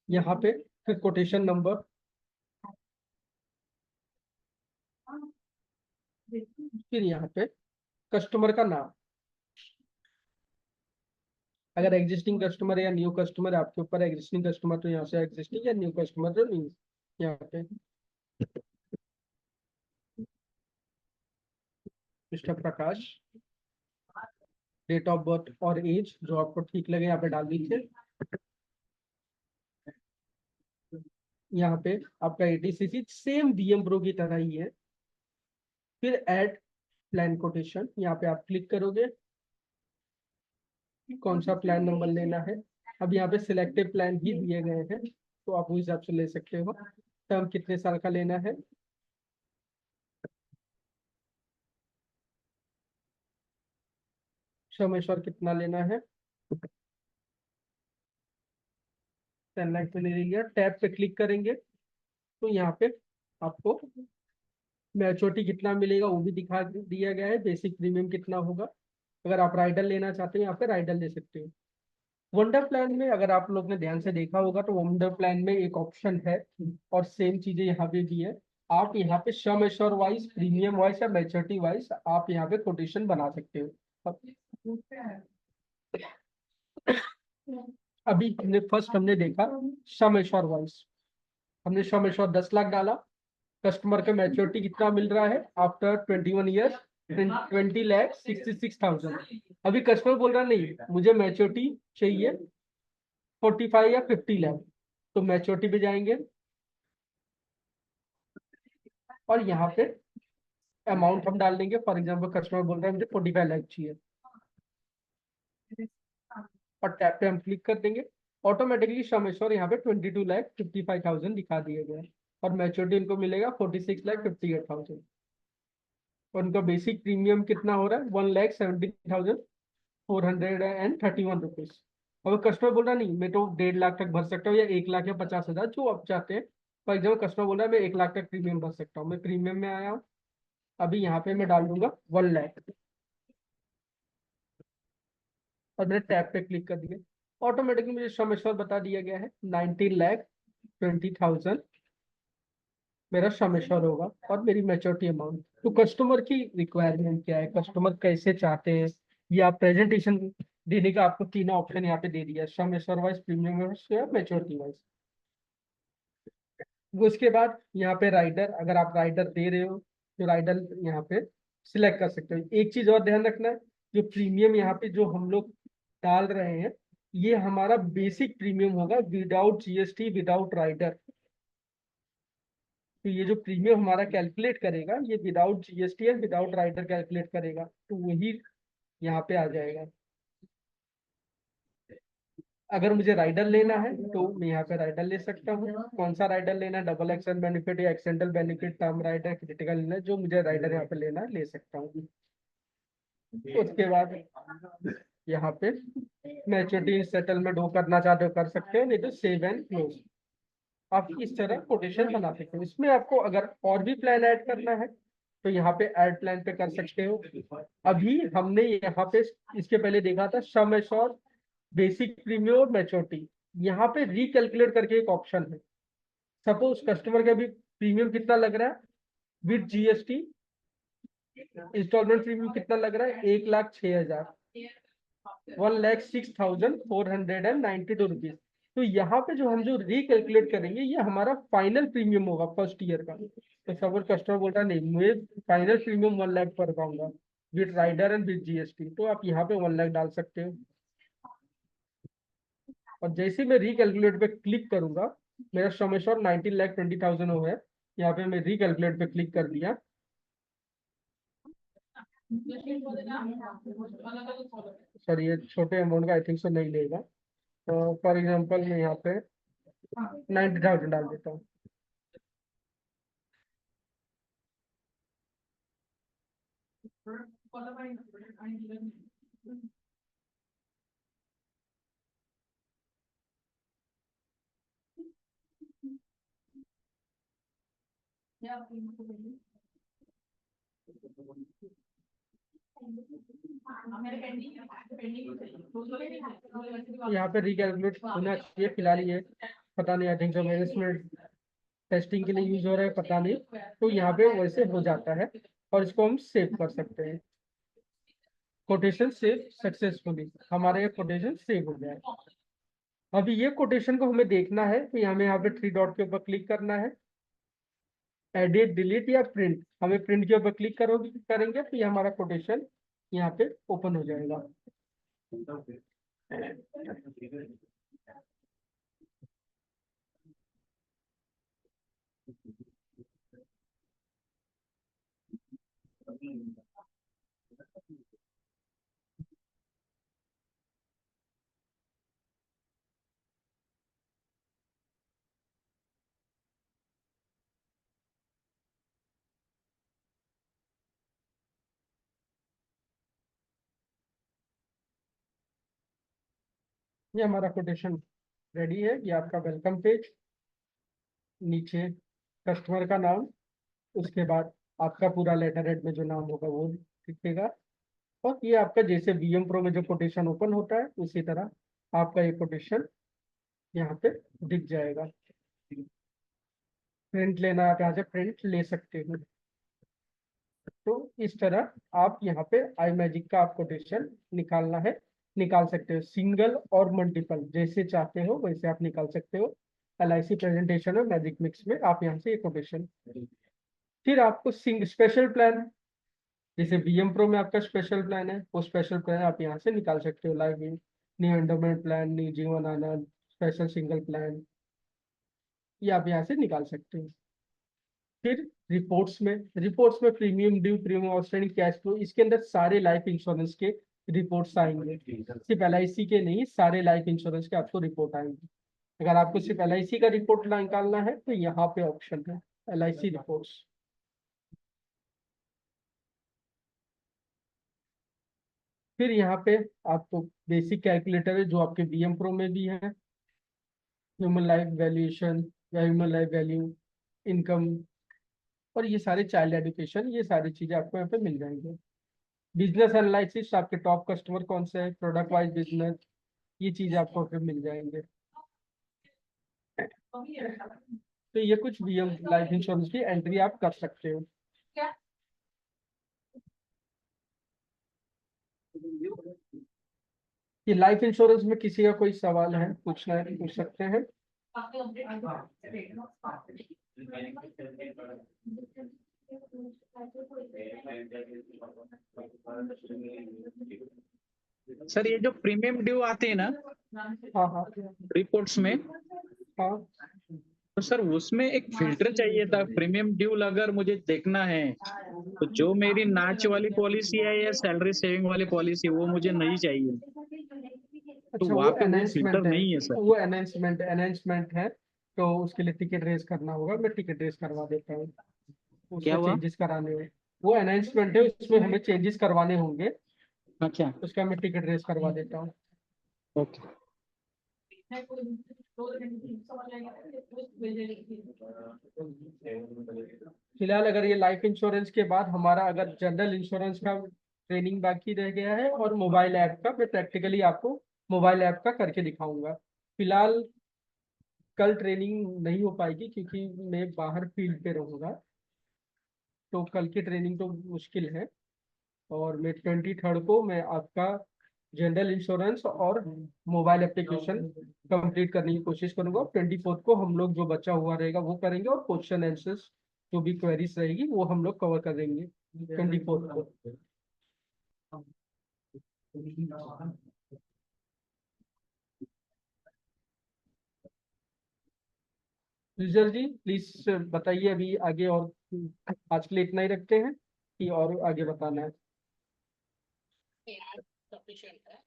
यहाँ पे फिर कोटेशन नंबर, फिर यहाँ पे कस्टमर का नाम, अगर एग्जिस्टिंग कस्टमर है या न्यू कस्टमर है आपके ऊपर, एग्जिस्टिंग कस्टमर तो यहाँ से एग्जिस्टिंग या न्यू कस्टमर तो न्यू, यहाँ पे mister Prakash, date of birth और एज जो आपको ठीक लगे यहाँ पे डाल दीजिए। यहाँ पे आपका ATCC सेम VM प्रो की तरह ही है। फिर ऐड प्लान कोटेशन, यहाँ पे आप क्लिक करोगे, कौन सा प्लान नंबर लेना है। अब यहाँ पे सिलेक्टिव प्लान ही दिए गए हैं तो आप उस हिसाब से ले सकते हो। टर्म कितने साल का लेना है, सम एश्योर्ड कितना लेना है, 10 लाख पे ले लिया। टैब पे क्लिक करेंगे तो यहाँ पे आपको मैच्योरिटी कितना मिलेगा वो भी दिखा दिया गया है, बेसिक प्रीमियम कितना होगा। अगर आप राइडर लेना चाहते हैं यहाँ पे राइडर ले सकते हो। वंडर प्लान में अगर आप लोग ने ध्यान से देखा होगा तो वंडर प्लान में एक ऑप्शन है और सेम चीजें यहाँ पे भी है। आप यहाँ पे sum assured wise, premium wise या मैच्योरिटी वाइज आप यहाँ पे कोटेशन बना सकते हो। अभी हमने देखा सम एश्योर्ड वाइज, हमने सम एश्योर्ड 10 लाख डाला, कस्टमर का मैच्योरिटी कितना मिल रहा है आफ्टर 21 ईयर्स, 20,66,000। अभी कस्टमर बोल रहा नहीं मुझे मैच्योरिटी चाहिए 45 या 50 लाख, तो मैच्योरिटी पे जाएंगे और यहाँ पे अमाउंट हम डाल देंगे। फॉर एग्जांपल कस्टमर बोल रहा है मुझे 45 लाख चाहिए और टैब पे हम क्लिक कर देंगे। ऑटोमेटिकली सम एश्योर्ड यहाँ पे 22,55,000 दिखा दिए गए और मैच्योरिटी इनको मिलेगा 46,58,000 और उनका बेसिक प्रीमियम कितना हो रहा है 1,70,431 रुपीज। अगर कस्टमर बोल रहा नहीं मैं तो 1.5 लाख तक भर सकता हूँ या 1 लाख या 50,000 जो आप चाहते हैं। फॉर एग्जाम्पल कस्टमर बोल रहा है मैं 1 लाख तक प्रीमियम भर सकता हूँ, मैं प्रीमियम में आया हूँ, अभी यहाँ पे मैं डाल दूंगा 1 लाख और मैंने टैब पे क्लिक कर दिया। ऑटोमेटिकली मुझे सम एश्योर्ड बता दिया गया है 19,20,000 मेरा सम एश्योर्ड होगा और मेरी मैच्योरिटी अमाउंट। तो कस्टमर की रिक्वायरमेंट क्या है, कस्टमर कैसे चाहते हैं, ये आप प्रेजेंटेशन देने का आपको 3 ऑप्शन यहाँ पे दे दिया, sum assured wise, premium wise या मैच्योरिटी वाइज। उसके बाद यहाँ पे राइडर, अगर आप राइडर दे रहे हो तो राइडर यहाँ पे सिलेक्ट कर सकते हो। एक चीज और ध्यान रखना है, जो प्रीमियम यहाँ पे जो हम लोग डाल रहे हैं ये हमारा बेसिक प्रीमियम होगा विदाउट GST, विदाउट राइडर। तो ये जो प्रीमियम हमारा कैलकुलेट करेगा ये विदाउट GST या विदाउट राइडर कैलकुलेट करेगा, तो वही यहाँ पे आ जाएगा। अगर मुझे राइडर लेना है तो मैं यहाँ पे राइडर ले सकता हूँ। कौन सा राइडर लेना है, डबल एक्शन बेनिफिट या accidental benefit, term rider, critical लेना है, जो मुझे राइडर यहाँ पे लेना है ले सकता हूँ। उसके बाद यहाँ पे मैच्योरिटी सेटलमेंट वो करना चाहते हो कर सकते हो, नहीं तो सेव एंड क्लोज। आप इस तरह कोटेशन बना सकते हो। इसमें आपको अगर और भी प्लान ऐड करना है तो यहाँ पे ऐड प्लान पे कर सकते हो। अभी हमने यहाँ पे इसके पहले देखा था सम एश्योर्ड, बेसिक प्रीमियम और मैच्योरिटी। यहाँ पे रिकैलकुलेट करके एक ऑप्शन है। सपोज कस्टमर का अभी प्रीमियम कितना लग रहा है विद जीएसटी, इंस्टॉलमेंट प्रीमियम कितना लग रहा है 1,06,000, 1,06,492 रुपीज। तो यहाँ पे जो हम जो रिकैलकुलेट करेंगे ये हमारा फाइनल प्रीमियम होगा फर्स्ट ईयर का। तो सपोज कस्टमर बोल रहा नहीं मैं फाइनल प्रीमियम 1 लाख पर पाऊंगा with rider and with GST, तो आप यहाँ पे 1 लाख डाल सकते हो। और जैसे मैं रिकैलकुलेट पे क्लिक करूंगा, मेरा सम एश्योर्ड 19,20,000 हो है। यहाँ पे मैं रिकैलकुलेट पे क्लिक कर दिया। सर ये छोटे अमाउंट का आई थिंक सो नहीं लेगा, तो फॉर एग्जांपल मैं यहाँ पे 90,000 डाल देता हूँ। यहाँ पे रिकैलकुलेट होना चाहिए। फिलहाल ये पता नहीं, आई थिंक सो मेरे इसमें टेस्टिंग के लिए यूज हो रहा है, पता नहीं। तो यहाँ पे वैसे हो जाता है और इसको हम सेव कर सकते हैं। कोटेशन सेव सक्सेसफुली, हमारा ये कोटेशन सेव हो गया है। अभी ये कोटेशन को हमें देखना है तो हमें यहाँ पे 3 डॉट के ऊपर क्लिक करना है, एडिट डिलीट या प्रिंट। हमें प्रिंट के ऊपर क्लिक करेंगे तो ये हमारा कोटेशन यहाँ पे ओपन हो जाएगा। ये हमारा कोटेशन रेडी है। ये आपका वेलकम पेज, नीचे कस्टमर का नाम, उसके बाद आपका पूरा लेटर हेड में जो नाम होगा वो दिखेगा। और ये आपका जैसे वीएम प्रो में जो कोटेशन ओपन होता है उसी तरह आपका ये कोटेशन यहाँ पे दिख जाएगा। प्रिंट लेना आप यहाँ से प्रिंट ले सकते हो। तो इस तरह आप यहाँ पे आई मैजिक का आप कोटेशन निकालना है, निकाल सकते हो। सिंगल और मल्टीपल जैसे चाहते हो वैसे आप निकाल सकते हो। LIC प्रेजेंटेशन और मैजिक मिक्स में आप यहाँ से ये कोटेशन। फिर आपको स्पेशल प्लान, जैसे वीएम प्रो में आपका स्पेशल प्लान है, वो स्पेशल प्लान आप यहाँ से निकाल सकते हो। Live new endowment plan, new Jeevan Anand, special single plan, ये आप यहाँ से निकाल सकते हो। फिर रिपोर्ट्स में premium due, premium outstanding, cash flow, इसके अंदर सारे लाइफ इंश्योरेंस के रिपोर्ट्स आएंगे। सिर्फ LIC के नहीं, सारे लाइफ इंश्योरेंस के आपको रिपोर्ट आएंगे। अगर आपको सिर्फ LIC का रिपोर्ट निकालना है तो यहाँ पे ऑप्शन है LIC रिपोर्ट्स। फिर यहाँ पे आपको बेसिक कैलकुलेटर है जो आपके वीएम प्रो में भी है, ह्यूमन लाइफ वैल्यूएशन या ह्यूमन लाइफ वैल्यू, इनकम, और ये सारे चाइल्ड एजुकेशन, ये सारी चीजें आपको यहाँ पे मिल जाएंगे। बिजनेस एनालिसिस, आपके टॉप कस्टमर कौन से है, प्रोडक्ट वाइज बिजनेस, ये चीजें आपको यहाँ पे मिल जाएंगे। तो ये कुछ वीएम लाइफ इंश्योरेंस की एंट्री आप कर सकते हो। ये लाइफ इंश्योरेंस में किसी का कोई सवाल है, पूछना है, पूछ सकते हैं। सर ये जो प्रीमियम ड्यू आते हैं ना हाँ हाँ रिपोर्ट्स में, हाँ। तो सर उसमें एक फिल्टर चाहिए था। प्रीमियम ड्यू अगर मुझे देखना है तो जो मेरी नाच वाली पॉलिसी है या सैलरी सेविंग वाली पॉलिसी, वो मुझे नहीं चाहिए। तो अच्छा, वहाँ वो पे वो फिल्टर अनाउंसमेंट है, नहीं है सर। वो अनाउंसमेंट है, तो उसके लिए टिकट रेज करना होगा। मैं टिकट रेज करवा देता हूँ, क्या उसमें हुआ? चेंजेस कराने हैं। वो अनाउंसमेंट है, उसमें हमें चेंजेस करवाने होंगे, अच्छा, उसका मैं टिकट रेज करवा देता हूँ। ओके। फिलहाल अगर ये लाइफ इंश्योरेंस के बाद हमारा अगर जनरल इंश्योरेंस का ट्रेनिंग बाकी रह गया है और मोबाइल ऐप का, मैं प्रैक्टिकली आपको मोबाइल ऐप का करके दिखाऊंगा। फिलहाल कल ट्रेनिंग नहीं हो पाएगी क्योंकि मैं बाहर फील्ड पे रहूँगा, तो कल की ट्रेनिंग तो मुश्किल है। और मैं 23rd को मैं आपका जनरल इंश्योरेंस और मोबाइल एप्लीकेशन कंप्लीट करने की कोशिश करूंगा। 24th को हम लोग जो बचा हुआ रहेगा वो करेंगे, और क्वेश्चन आंसर्स जो भी क्वेरीज रहेगी वो हम लोग कवर कर देंगे 24th को। यूजर जी प्लीज बताइए अभी आगे, और आज के लिए इतना ही रखते हैं कि और आगे बताना है? सफिशिएंट है।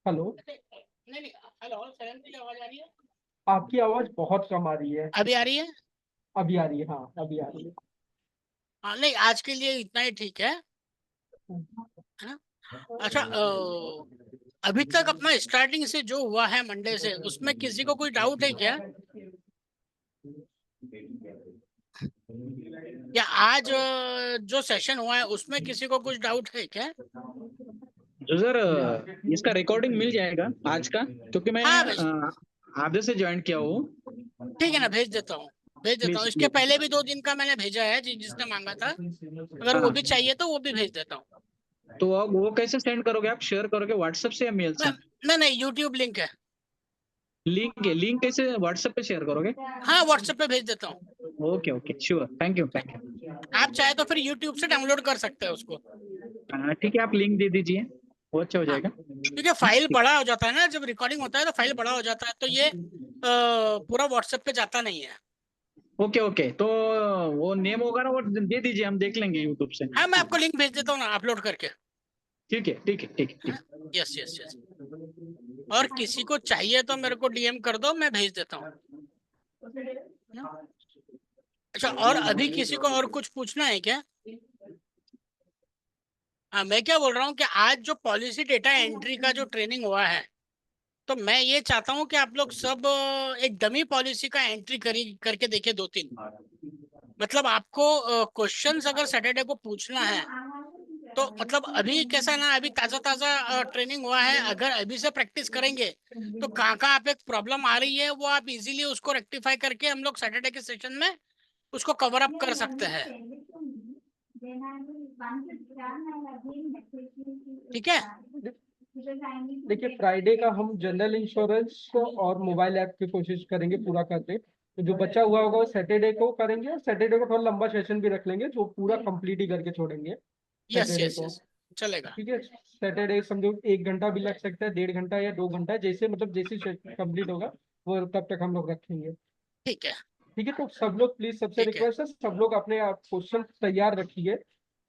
हेलो, नहीं नहीं, हेलो सैलेंट की आवाज आ रही है? आपकी आवाज बहुत कम आ रही है। अभी आ रही है? अभी आ रही है, हाँ अभी आ रही है। हाँ नहीं, आज के लिए इतना ही ठीक है ना? अच्छा, अभी तक अपना स्टार्टिंग से जो हुआ है मंडे से, उसमें किसी को कोई डाउट है क्या? या आज जो सेशन हुआ है उसमें किसी को कुछ डाउट है क्या? जो सर इसका रिकॉर्डिंग मिल जाएगा आज का, क्योंकि मैं हाँ भाई, आधे से ज्वाइन किया हूँ। ठीक है ना, भेज देता हूँ, भेज देता हूँ। प्लीज इसके प्लीज। पहले भी 2 दिन का मैंने भेजा है जिसने मांगा था, अगर वो हाँ, भी चाहिए तो वो भी भेज देता हूँ। तो अब वो कैसे सेंड करोगे आप? शेयर करोगे व्हाट्सएप से या मेल से? नहीं, यूट्यूब लिंक है। लिंक है, लिंक कैसे व्हाट्सएप पे शेयर करोगे? हाँ, व्हाट्सएप पे भेज देता हूँ। Okay okay, sure, thank you thank you. आप चाहे तो फिर यूट्यूब से डाउनलोड कर सकते हैं उसको। ठीक है, आप लिंक दे दीजिए, वो अच्छा हो हाँ, जाएगा। क्योंकि फाइल बड़ा हो जाता है ना, जब रिकॉर्डिंग होता है तो फाइल बड़ा हो जाता है, तो ये पूरा व्हाट्सएप पे जाता नहीं है। ओके ओके, तो वो नेम होगा ना, वो दे दीजिए, हम देख लेंगे यूट्यूब से। हाँ, मैं आपको लिंक भेज देता हूँ ना, अपलोड करके। ठीक है ठीक है ठीक है ठीक है। Yes yes yes. और किसी को चाहिए तो मेरे को डीएम कर दो, मैं भेज देता हूँ। अच्छा, और अभी किसी को और कुछ पूछना है क्या? हाँ, मैं क्या बोल रहा हूँ कि आज जो पॉलिसी डेटा एंट्री का जो ट्रेनिंग हुआ है, तो मैं ये चाहता हूँ कि आप लोग सब एक डमी पॉलिसी का एंट्री करके देखिए 2-3। मतलब आपको क्वेश्चंस अगर सैटरडे को पूछना है तो मतलब अभी कैसा है ना, अभी ताजा ताजा ट्रेनिंग हुआ है, अगर अभी से प्रैक्टिस करेंगे तो कहाँ कहाँ आप एक प्रॉब्लम आ रही है वो आप इजीली उसको रेक्टिफाई करके हम लोग सैटरडे के सेशन में उसको कवर अप कर सकते हैं। ठीक है? देखिए, फ्राइडे का हम जनरल इंश्योरेंस और मोबाइल ऐप की कोशिश करेंगे पूरा करने। तो जो बचा हुआ होगा वो सैटरडे को करेंगे, और सैटरडे को थोड़ा लंबा सेशन भी रख लेंगे जो पूरा कंप्लीट ही करके छोड़ेंगे यस सैटरडे यस को। यस, चलेगा। ठीक है, सैटरडे समझो 1 घंटा भी लग सकता है, 1.5 घंटा या 2 घंटा, जैसे मतलब जैसे कंप्लीट होगा वो तब तक हम लोग रखेंगे। ठीक है ठीक है, तो सब लोग प्लीज, सबसे ठीक है। रिक्वेस्ट है सब लोग अपने आप क्वेश्चन तैयार रखिए।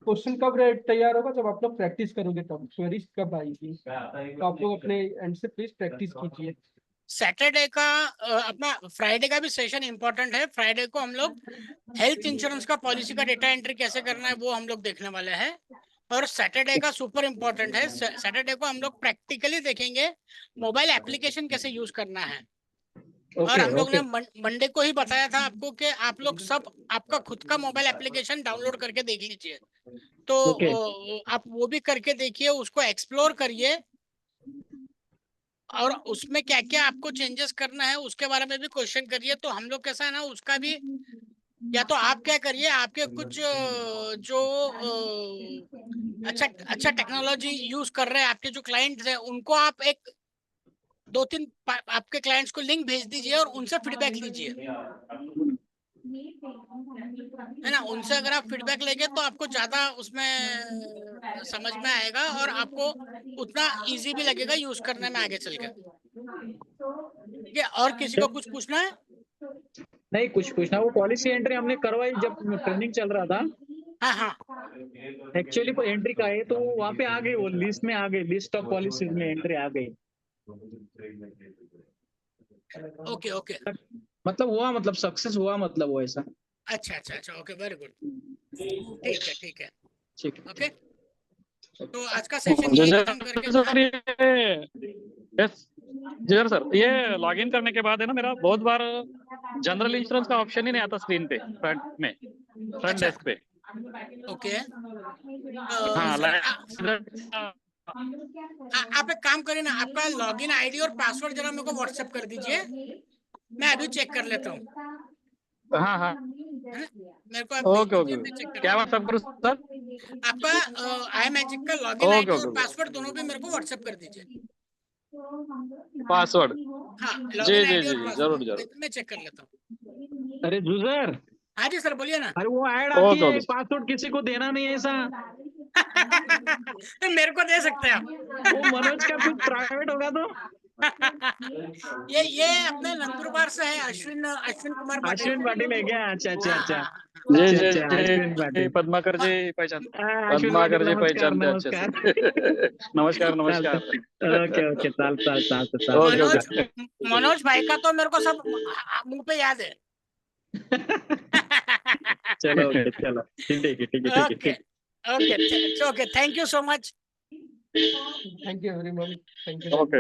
क्वेश्चन कब तैयार होगा? जब आप लोग प्रैक्टिस करोगे तब क्वेरीज कब आएगी, तो आप लोग अपने एंड से प्लीज प्रैक्टिस कीजिए। सैटरडे का अपना फ्राइडे का भी सेशन इंपॉर्टेंट है। फ्राइडे को हम लोग हेल्थ इंश्योरेंस का पॉलिसी का डेटा एंट्री कैसे करना है वो हम लोग देखने वाले हैं। और सैटरडे का सुपर इंपॉर्टेंट है, सैटरडे को हम लोग प्रैक्टिकली देखेंगे मोबाइल एप्लीकेशन कैसे यूज करना है। और ओके हम लोग ओके ने मंडे को ही बताया था आपको कि आप लोग सब आपका खुद का मोबाइल एप्लीकेशन डाउनलोड करके देख लीजिए। तो ओके आप वो भी करके देखिए, उसको एक्सप्लोर करिए, और उसमें क्या क्या आपको चेंजेस करना है उसके बारे में भी क्वेश्चन करिए। तो हम लोग कैसा है ना, उसका भी या तो आप क्या करिए, आपके कुछ जो अच्छा अच्छा टेक्नोलॉजी यूज कर रहे हैं आपके जो क्लाइंट्स हैं, उनको आप एक 2-3 आपके क्लाइंट्स को लिंक भेज दीजिए और उनसे फीडबैक लीजिए, है ना। उनसे अगर आप फीडबैक लेंगे तो आपको ज्यादा उसमें समझ में आएगा और आपको उतना इजी भी लगेगा यूज करने में आगे चल के। ठीक है, और किसी को कुछ पूछना है? नहीं, कुछ पूछना, वो पॉलिसी एंट्री हमने करवाई जब ट्रेनिंग चल रहा था। हाँ हाँ, एक्चुअली वो एंट्री का है, तो वहाँ पे आ गई, वो लिस्ट में आ गई, लिस्ट ऑफ पॉलिसीज में एंट्री आ गई। ओके ओके, मतलब हुआ, मतलब सक्सेस हुआ, मतलब वो ऐसा। अच्छा अच्छा अच्छा, ओके, वेरी गुड, ठीक है ठीक है, ठीक है। ओके। तो आज का सेशन यही खत्म करके सर ये यस जी सर, ये लॉगिन करने के बाद है ना, मेरा बहुत बार जनरल इंश्योरेंस का ऑप्शन ही नहीं आता स्क्रीन पे, फ्रंट में, फ्रंट अच्छा। डेस्क पे। ओके हाँ, आप एक काम करिए ना, आपका लॉगिन आईडी और पासवर्ड जरा मेरे को व्हाट्सएप कर दीजिए, मैं अभी चेक कर लेता हूँ। हाँ हाँ, मेरे को आप ओके भेज ओके, दीजिए, मैं चेक कर क्या लेता व्हाट्सएप करूँ सर? हूँ। आपका आई मैजिक का लॉगिन ओके आईडी और ओके, पासवर्ड दोनों भी मेरे को व्हाट्सएप कर दीजिए। पासवर्ड, हाँ, जी लॉगिन जी आईडी जी और जी, पासवर्ड जरूर जरूर। मैं चेक कर लेता हूँ। अरे जूजर, हाँ जी सर, बोलिए ना। अरे वो ऐड आती ओके है, ओके। पासवर्ड किसी को देना नहीं है ऐसा। मेरे को दे सकते हैं आप। वो मनोज का कुछ प्राइवेट होगा तो। ये अपने नंदुरबार से है, अश्विन कुमार पाटिल। अश्विन पाटिल है क्या? अच्छा अच्छा अच्छा हाँ, जी अच्छा जी अच्छा, अश्विन जी, पाटिल। पद्माकर जी पहचान, अश्विन पद्माकर पाटिल, जी नमस्कार पहचानते अच्छे से। नमस्कार। नमस्कार नमस्कार। ओके ओके, चालतं. Okay Manoj okay. मनोज भाई का तो मेरे को सब मुंह पे याद है। चलो ओके, चलो ठीक है okay okay okay, thank you so much. Thank you very much. Thank you. Okay.